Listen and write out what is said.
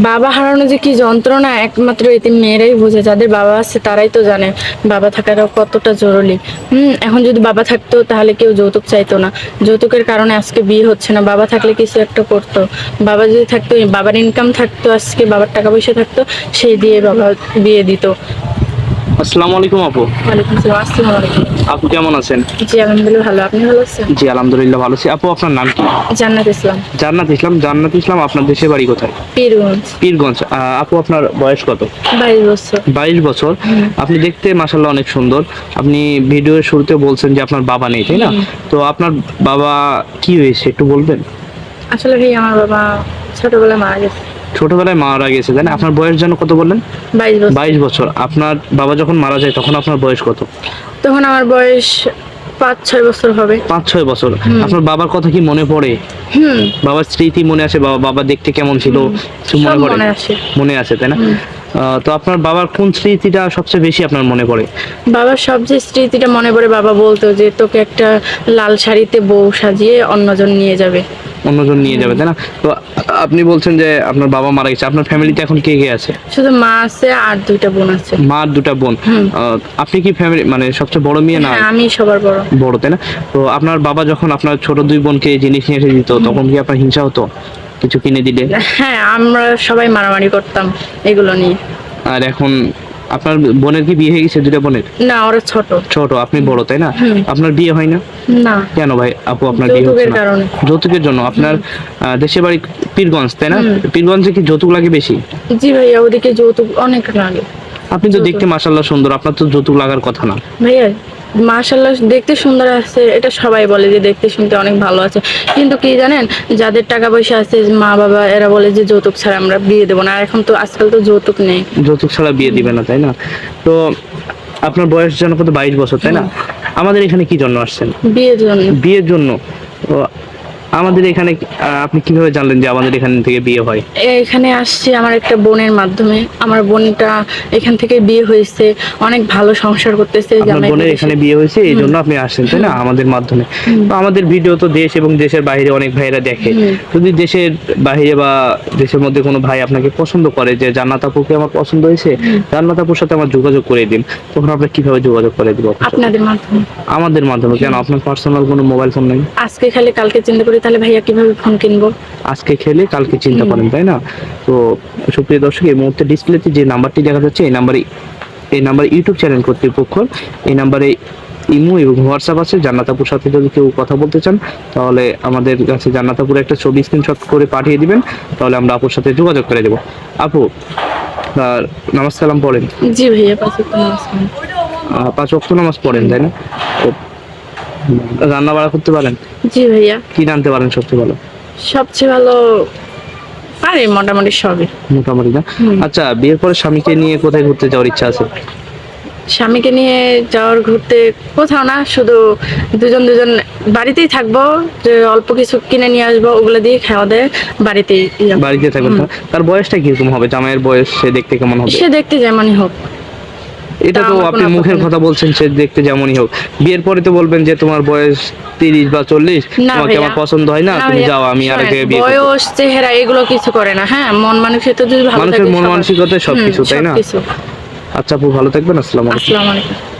বাবা হারানো যে কি যন্ত্রণা একমাত্র এতিম মেয়েরাই বোঝে, যাদের বাবা আছে তারাই তো জানে বাবা থাকাটা কতটা জরুরি। এখন যদি বাবা থাকতো তাহলে কেউ যৌতুক চাইতো না। যৌতুকের কারণে আজকে বিয়ে হচ্ছে না। বাবা থাকলে কিছু একটা করতো। বাবা যদি থাকতো, বাবার ইনকাম থাকতো, আজকে বাবার টাকা পয়সা থাকতো, সেই দিয়ে বাবা বিয়ে দিত। আসসালামু আলাইকুম আপু। ওয়ালাইকুম আসসালাম। আসসালামু আলাইকুম। আপু কেমন আছেন? জি আলহামদুলিল্লাহ ভালো, আপনি ভালো আছেন? জি আলহামদুলিল্লাহ ভালো আছি। আপু আপনার নাম কি? জান্নাত ইসলাম। জান্নাত ইসলাম। জান্নাত ইসলাম, আপনার দেশের বাড়ি কোথায়? পীরগঞ্জ। পীরগঞ্জ। আপু আপনার বয়স কত? 22 বছর। 22 বছর। আপনি দেখতে মাশাআল্লাহ অনেক সুন্দর। আপনি ভিডিওর শুরুতে বলছেন যে আপনার বাবা নেই, তাই না? তো আপনার বাবা কি হয়েছে একটু বলবেন? আসলে ভাই আমার বাবা ছোটবেলায় মারা গেছে। ছোটবেলায় মারা গেছে, তাই না? আপনার বয়স যেন কত বললেন? 22 বছর। 22 বছর। আপনার বাবা যখন মারা যায় তখন আপনার বয়স কত? তখন আমার বয়স 5-6 বছর হবে। 5-6 বছর। আপনার বাবার কথা কি মনে পড়ে? বাবার স্মৃতি মনে আসে? বাবা দেখতে কেমন ছিল কিছু মনে সব পড়ে? মনে আসে। মনে আছে, তাই না? তো আপনার বাবার কোন স্মৃতিটা সবচেয়ে বেশি আপনার মনে পড়ে? বাবার সবচেয়ে স্মৃতিটা মনে পড়ে, বাবা বলতো যে তোকে একটা লাল শাড়িতে বউ সাজিয়ে অন্যজন নিয়ে যাবে। অন্যজন নিয়ে যাবে, তাই না? তো আপনি বলছেন যে আপনার বাবা মারা গেছে, আপনার ফ্যামিলিতে এখন কে কে আছে? শুধু মা আছে আর 2টা বোন আছে। মা আর 2টা বোন। আপনি কি ফ্যামিলি মানে সবচেয়ে বড় মেয়ে না? হ্যাঁ, আমি সবার বড়। বড়, তাই না? তো আপনার বাবা যখন আপনার ছোট 2 বোনকে জিনিস নিয়ে এসে দিত তখন কি আপনার হিংসা হতো কিছু কিনে দিলে? হ্যাঁ, আমরা সবাই মারামারি করতাম এগুলো নিয়ে। আর এখন আপনার বোনের কি বিয়ে হয়ে গেছে? 2টা বোনের? না, ওরা ছোট। ছোট, আপনি বড়, তাই না? আপনার বিয়ে হয় না না, কেন ভাই? আপু আপনার বিয়ে হচ্ছে যৌতুকের না? কারণে। যৌতুকের জন্য। আপনার দেশের বাড়ি পীরগঞ্জ, তাই না? পীরগঞ্জে কি যৌতুক লাগে বেশি? জি ভাইয়া, ওদিকে যৌতুক অনেক লাগে। আপনি তো দেখতে মাশাআল্লাহ সুন্দর, আপনার তো যৌতুক লাগার কথা না। ভাইয়া মাশাআল্লাহ দেখতে সুন্দর আছে, এটা সবাই বলে যে দেখতে শুনতে অনেক ভালো আছে, কিন্তু কি জানেন, যাদের টাকা পয়সা আছে মা বাবা, এরা বলে যে যৌতুক ছাড়া আমরা বিয়ে দেবো না। আর এখন তো আজকাল তো যৌতুক নেই। যৌতুক ছাড়া বিয়ে দিবে না, তাই না? তো আপনার বয়স যেন কত? 22 বছর, তাই না? আমাদের এখানে কি জন্য আসছেন? বিয়ের জন্য। বিয়ের জন্য। তো আমাদের এখানে আপনি কিভাবে জানলেন যে আমাদের এখান থেকে বিয়ে হয়? এখানে আসছি আমার একটা বোনের মাধ্যমে। আমার বোনটা এখান থেকে বিয়ে হয়েছে, অনেক ভালো সংসার করতেছে। আপনার বোনের এখানে বিয়ে হয়েছে, এই জন্য আপনি আসছেন, তাই না? আমাদের মাধ্যমে। তো আমাদের ভিডিও তো দেশ এবং দেশের বাইরে অনেক ভাইরা দেখে। যদি দেশের বাইরে বা দেশের মধ্যে কোনো ভাই আপনাকে পছন্দ করে যে জান্নাত আপুকে আমার পছন্দ হয়েছে, জান্নাত আপুর সাথে আমার যোগাযোগ করে দিন, তখন আপনি কিভাবে যোগাযোগ করে দিব? আপনাদের মাধ্যমে। আমাদের মাধ্যমে? কেন, আপনার পার্সোনাল কোনো মোবাইল ফোন নেই? আজকে খালি কালকে চিন্তা করি, তাহলে ভাইয়া কিভাবে ফোন কিনবো? আজকে খেলে কালকে চিন্তা করেন, তাই না? তো সুপ্রিয় দর্শক, এই মুহূর্তে ডিসপ্লেতে যে নাম্বারটি দেখা যাচ্ছে এই নাম্বার ইউটিউব চ্যানেল কর্তৃপক্ষ। এই নাম্বারে ইমো এবং হোয়াটসঅ্যাপ আছে। জান্নাত আপুর সাথে যদি কেউ কথা বলতে চান তাহলে আমাদের কাছে জান্নাত আপুর একটা ছবি স্ক্রিনশট করে পাঠিয়ে দিবেন, তাহলে আমরা আপুর সাথে যোগাযোগ করে দেবো। আপু নামাজ কালাম পড়েন? জি ভাইয়া, 5 ওয়াক্ত নামাজ পড়ি। 5 ওয়াক্ত নামাজ পড়েন, তাই না? তো রান্না বাড়া করতে পারেন? জি ভাইয়া। কি রাঁধতে পারেন সবচেয়ে ভালো? সবচেয়ে ভালো পারি মোটামুটি সবই। মোটামুটি, না? আচ্ছা, বিয়ের পরে স্বামীকে নিয়ে কোথায় ঘুরতে যাওয়ার ইচ্ছা আছে? স্বামীকে নিয়ে যাওয়ার ঘুরতে কোথাও না, শুধু দুজন বাড়িতেই থাকবো, যে অল্প কিছু কিনে নিয়ে আসবো, ওগুলো দিয়ে খাওয়া দাওয়া বাড়িতেই। বাড়িতে থাকবেন। তার বয়সটা কিরকম হবে? জামাইয়ের বয়স সে দেখতে কেমন হবে? সে দেখতে যেমনই হোক। এটা তো আপনি মুখের কথা বলছেন, সে দেখতে যেমনই হোক। বিয়ের পরে তো বলবেন যে তোমার বয়স 30 বা 40, তোমাকে আমার পছন্দ হয় না, তুমি যাও, আমি আরেক জায়গায় বিয়ে করব। বয়স, চেহারা এগুলো কিছু করে না। হ্যাঁ, মন মানসিকতা যদি ভালো থাকে, মানুষের মন মানসিকতা সবকিছু, তাই না? সবকিছু। আচ্ছা আপু, ভালো থাকবেন। আসসালামু আলাইকুম। আসসালামু আলাইকুম।